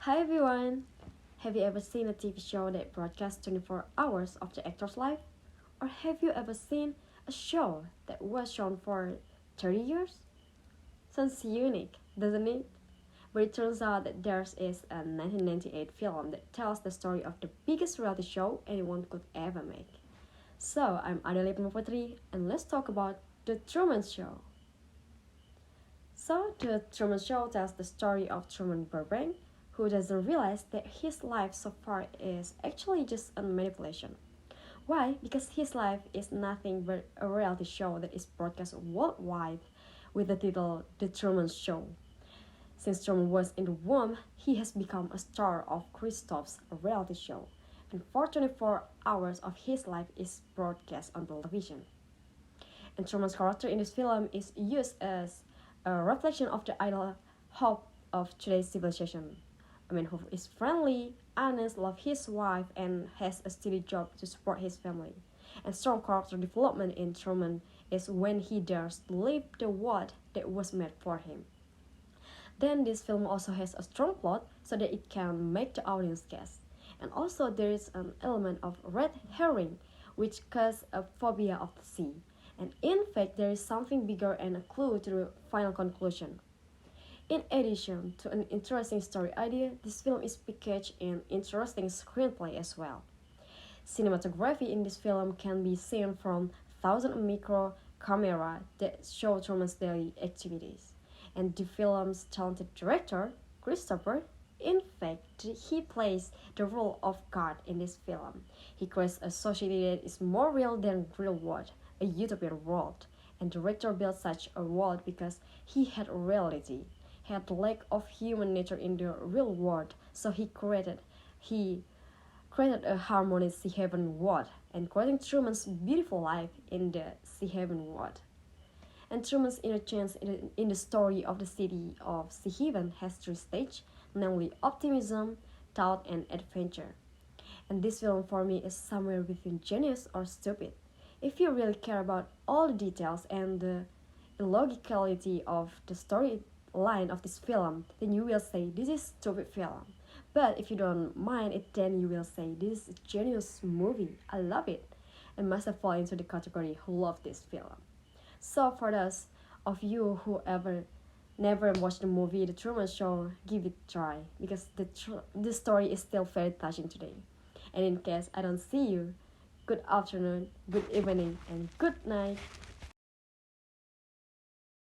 Hi everyone! Have you ever seen a TV show that broadcasts 24 hours of the actor's life? Or have you ever seen a show that was shown for 30 years? Sounds unique, doesn't it? But it turns out that there is a 1998 film that tells the story of the biggest reality show anyone could ever make. So, I'm Adelia Putri, and let's talk about The Truman Show. So, The Truman Show tells the story of Truman Burbank, who doesn't realize that his life so far is actually just a manipulation. Why? Because his life is nothing but a reality show that is broadcast worldwide with the title The Truman Show. Since Truman was in the womb, he has become a star of Christoph's reality show, and for 24 hours of his life is broadcast on television. And Truman's character in this film is used as a reflection of the ideal hope of today's civilization. A man who is friendly, honest, loves his wife, and has a steady job to support his family. And strong character development in Truman is when he dares to leave the world that was made for him. Then this film also has a strong plot so that it can make the audience guess. And also there is an element of red herring, which causes a phobia of the sea. And in fact, there is something bigger and a clue to the final conclusion. In addition to an interesting story idea, this film is packaged in interesting screenplay as well. Cinematography in this film can be seen from thousands of micro camera that show Truman's daily activities. And the film's talented director, Christopher, in fact, he plays the role of God in this film. He creates a society that is more real than real world, a utopian world. And the director built such a world because he had reality, had lack of human nature in the real world, so he created a harmonious sea heaven world and creating Truman's beautiful life in the sea heaven world. And Truman's inner change in the story of the city of Sea Haven has three stages, namely optimism, doubt, and adventure. And this film for me is somewhere between genius or stupid. If you really care about all the details and the illogicality of the storyline of this film, then you will say this is stupid film. But if you don't mind it, then you will say this is a genius movie. I love it, and must have fallen into the category who love this film. So for those of you who ever never watched the movie The Truman Show, give it a try because the story is still very touching today. And in case I don't see you, good afternoon, good evening, and good night.